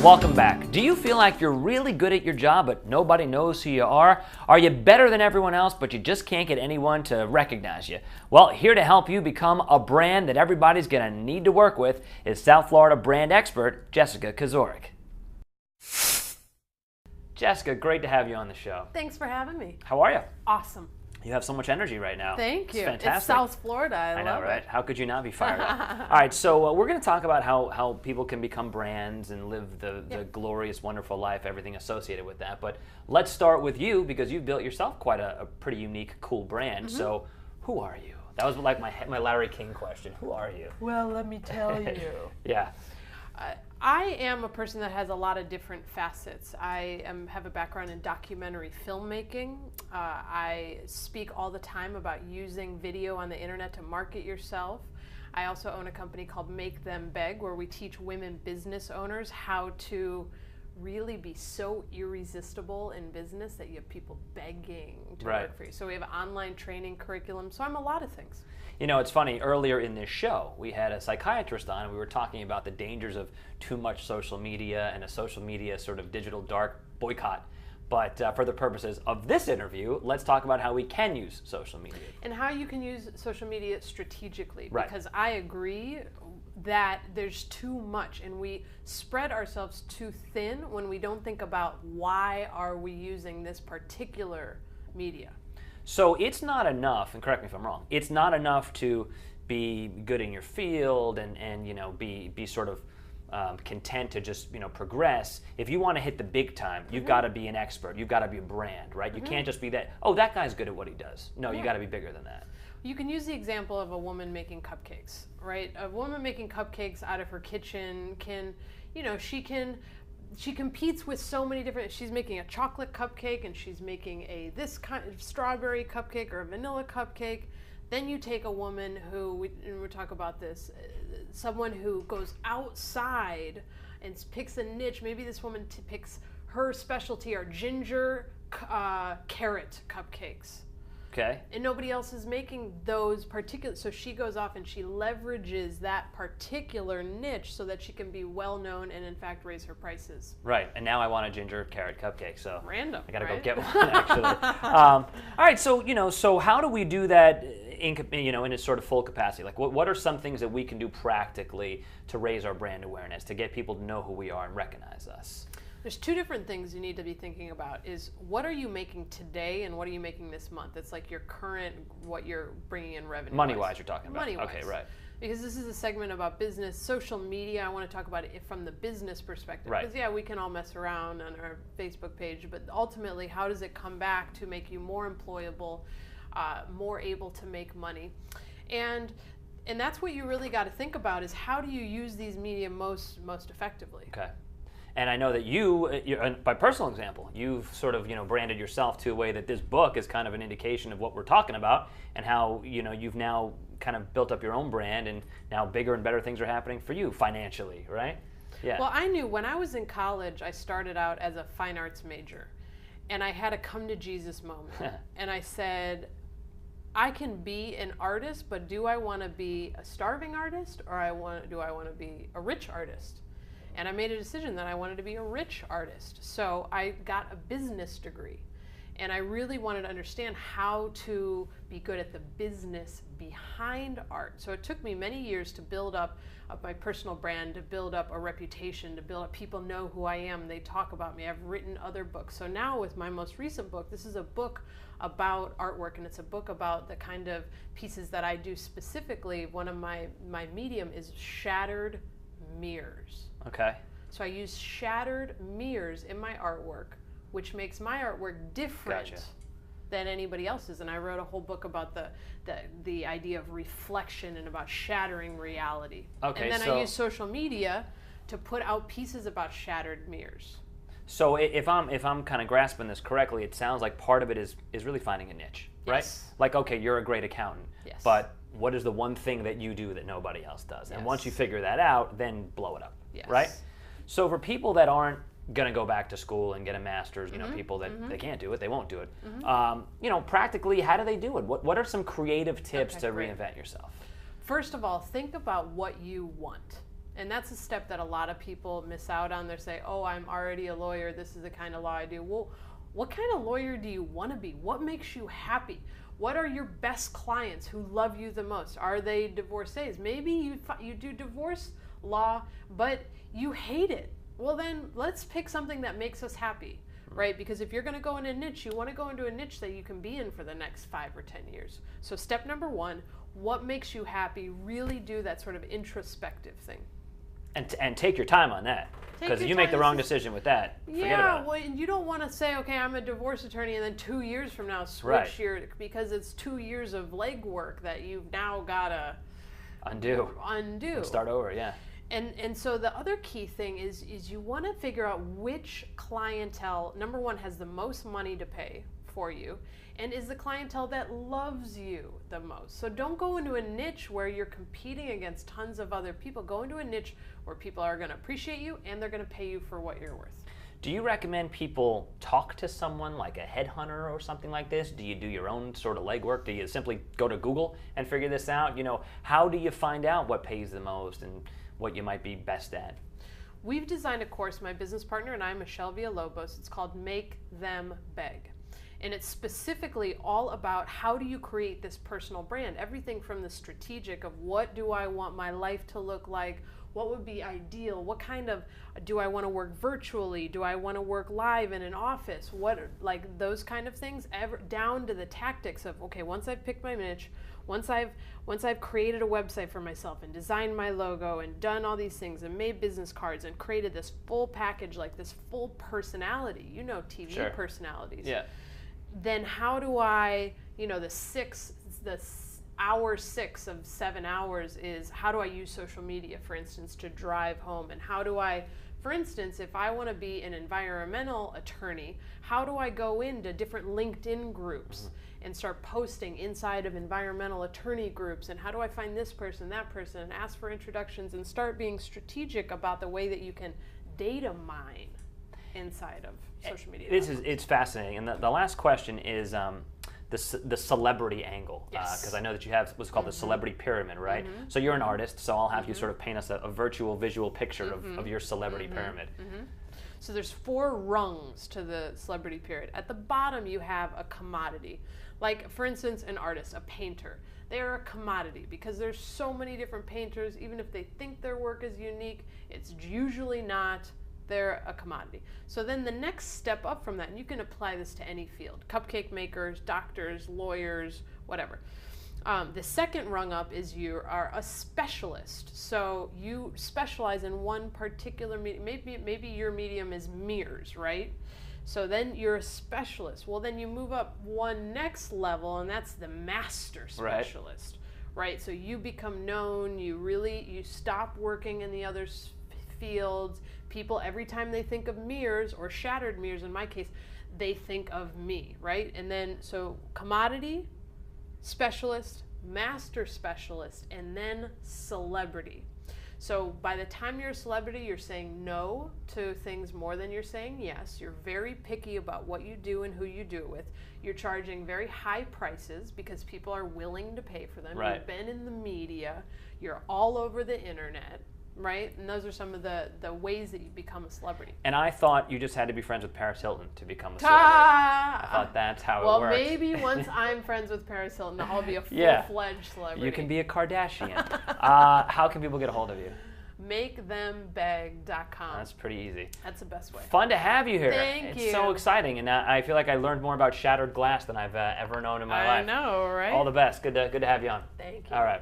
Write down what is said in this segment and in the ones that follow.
Welcome back. Do you feel like you're really good at your job but nobody knows who you are? Are you better than everyone else but you just can't get anyone to recognize you? Well, here to help you become a brand that everybody's going to need to work with is South Florida brand expert Jessica Kizorek. Jessica, great to have you on the show. Thanks for having me. How are you? Awesome. You have so much energy right now. Thank you. It's fantastic. It's South Florida. I love know, right? it. How could you not be fired up? All right, so we're going to talk about how people can become brands and live the glorious, wonderful life, everything associated with that. But let's start with you because you've built yourself quite a pretty unique, cool brand. Mm-hmm. So who are you? That was like my Larry King question. Who are you? Well, let me tell you. Yeah. I am a person that has a lot of different facets. I have a background in documentary filmmaking. I speak all the time about using video on the internet to market yourself. I also own a company called Make Them Beg, where we teach women business owners how to really be so irresistible in business that you have people begging to work for you. So we have an online training curriculum. So I'm a lot of things. You know, it's funny, earlier in this show, we had a psychiatrist on and we were talking about the dangers of too much social media and a social media sort of digital dark boycott. But for the purposes of this interview, let's talk about how we can use social media. And how you can use social media strategically. Right. Because I agree that there's too much and we spread ourselves too thin when we don't think about why are we using this particular media. So it's not enough, and correct me if I'm wrong, it's not enough to be good in your field and you know, be sort of content to just, you know, progress. If you want to hit the big time, you've got to be an expert. You've got to be a brand, right? You can't just be that, oh, that guy's good at what he does. No, you got to be bigger than that. You can use the example of a woman making cupcakes, right? A woman making cupcakes out of her kitchen can, you know, she competes with so many different, she's making a chocolate cupcake and she's making this kind of strawberry cupcake or a vanilla cupcake. Then you take a woman who, and we'll talk about this, someone who goes outside and picks a niche. Maybe this woman picks her specialty are ginger carrot cupcakes. Okay. And nobody else is making those particular, so she goes off and she leverages that particular niche so that she can be well known and in fact raise her prices. Right, and now I want a ginger carrot cupcake, so random. I gotta right? go get one actually. All right, so so how do we do that in its sort of full capacity? Like, what are some things that we can do practically to raise our brand awareness, to get people to know who we are and recognize us? There's two different things you need to be thinking about is what are you making today and what are you making this month? It's like your current, what you're bringing in revenue. Money-wise you're talking about. Money-wise. Okay, right. Because this is a segment about business, social media. I want to talk about it from the business perspective. Right. Because we can all mess around on our Facebook page, but ultimately how does it come back to make you more employable, more able to make money? And that's what you really got to think about is how do you use these media most effectively? Okay. And I know that you, by personal example, you've sort of branded yourself to a way that this book is kind of an indication of what we're talking about, and how you've now kind of built up your own brand, and now bigger and better things are happening for you financially, right? Yeah. Well, I knew when I was in college, I started out as a fine arts major, and I had a come to Jesus moment, and I said, I can be an artist, but do I want to be a starving artist, or do I want to be a rich artist? And I made a decision that I wanted to be a rich artist. So I got a business degree. And I really wanted to understand how to be good at the business behind art. So it took me many years to build up my personal brand, to build up a reputation, to build up people know who I am. They talk about me. I've written other books. So now with my most recent book, this is a book about artwork, and it's a book about the kind of pieces that I do specifically. One of my medium is shattered mirrors. Okay. So I use shattered mirrors in my artwork, which makes my artwork different than anybody else's. And I wrote a whole book about the idea of reflection and about shattering reality. Okay. And then I use social media to put out pieces about shattered mirrors. So if I'm kind of grasping this correctly, it sounds like part of it is really finding a niche, right? Yes. Like, okay, you're a great accountant, yes, but what is the one thing that you do that nobody else does? And yes, once you figure that out, then blow it up, yes, right? So for people that aren't going to go back to school and get a master's, people that they can't do it, they won't do it. Practically, how do they do it? What are some creative tips to reinvent yourself? First of all, think about what you want. And that's a step that a lot of people miss out on. They say, oh, I'm already a lawyer. This is the kind of law I do. Well, what kind of lawyer do you want to be? What makes you happy? What are your best clients who love you the most? Are they divorcees? Maybe you do divorce law, but you hate it. Well, then let's pick something that makes us happy, right? Because if you're going to go in a niche, you want to go into a niche that you can be in for the next 5 or 10 years. So step number 1, what makes you happy? Really do that sort of introspective thing. And take your time on that. Because if you make the wrong decision with that, forget about it. Well, you don't want to say, okay, I'm a divorce attorney, and then 2 years from now switch because it's 2 years of legwork that you've now got to undo. And start over, yeah. And so the other key thing is you want to figure out which clientele, number 1, has the most money to pay for you, and is the clientele that loves you the most. So don't go into a niche where you're competing against tons of other people. Go into a niche where people are going to appreciate you and they're going to pay you for what you're worth. Do you recommend people talk to someone like a headhunter or something like this? Do you do your own sort of legwork? Do you simply go to Google and figure this out? You know, how do you find out what pays the most and what you might be best at? We've designed a course, my business partner and I, Michelle Villalobos. It's called Make Them Beg. And it's specifically all about how do you create this personal brand? Everything from the strategic of what do I want my life to look like? What would be ideal? What kind of, do I want to work virtually? Do I want to work live in an office? What, like those kind of things, down to the tactics of, okay, once I've picked my niche, once I've created a website for myself and designed my logo and done all these things and made business cards and created this full package, like this full personality, you know, TV personalities. Yeah. Then how do I, you know, hour 6 of 7 hours is how do I use social media, for instance, to drive home? And how do I, for instance, if I want to be an environmental attorney, how do I go into different LinkedIn groups and start posting inside of environmental attorney groups? And how do I find this person, that person, and ask for introductions and start being strategic about the way that you can data mine inside of social media? It's fascinating. And the last question is the celebrity angle, because I know that you have what's called the celebrity pyramid, right? So you're an artist, so I'll have you sort of paint us a virtual visual picture of your celebrity pyramid. So there's 4 rungs to the celebrity pyramid. At the bottom you have a commodity. Like, for instance, an artist, a painter. They are a commodity because there's so many different painters. Even if they think their work is unique, it's usually not. They're a commodity. So then the next step up from that, and you can apply this to any field, cupcake makers, doctors, lawyers, whatever. The second rung up is you are a specialist. So you specialize in one particular medium. Maybe your medium is mirrors, right? So then you're a specialist. Well, then you move up one next level, and that's the master specialist, right? So you become known. You stop working in the other fields. People, every time they think of mirrors or shattered mirrors, in my case, they think of me, right? And then, so commodity, specialist, master specialist, and then celebrity. So by the time you're a celebrity, you're saying no to things more than you're saying yes. You're very picky about what you do and who you do it with. You're charging very high prices because people are willing to pay for them. Right. You've been in the media. You're all over the internet. Right? And those are some of the ways that you become a celebrity. And I thought you just had to be friends with Paris Hilton to become a celebrity. I thought that's how it works. Well, maybe once I'm friends with Paris Hilton, I'll be a full-fledged celebrity. You can be a Kardashian. How can people get a hold of you? MakeThemBeg.com. That's pretty easy. That's the best way. Fun to have you here. Thank you. It's so exciting, and I feel like I learned more about shattered glass than I've ever known in my life. I know, right? All the best. Good to have you on. Thank you. All right.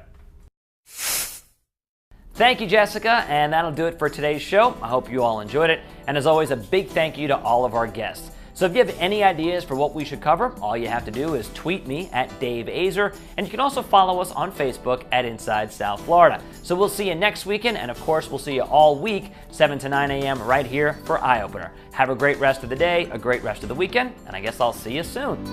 Thank you, Jessica, and that'll do it for today's show. I hope you all enjoyed it, and as always, a big thank you to all of our guests. So if you have any ideas for what we should cover, all you have to do is tweet me at Dave Aizer, and you can also follow us on Facebook at Inside South Florida. So we'll see you next weekend, and of course, we'll see you all week, 7 to 9 a.m. right here for Eye Opener. Have a great rest of the day, a great rest of the weekend, and I guess I'll see you soon.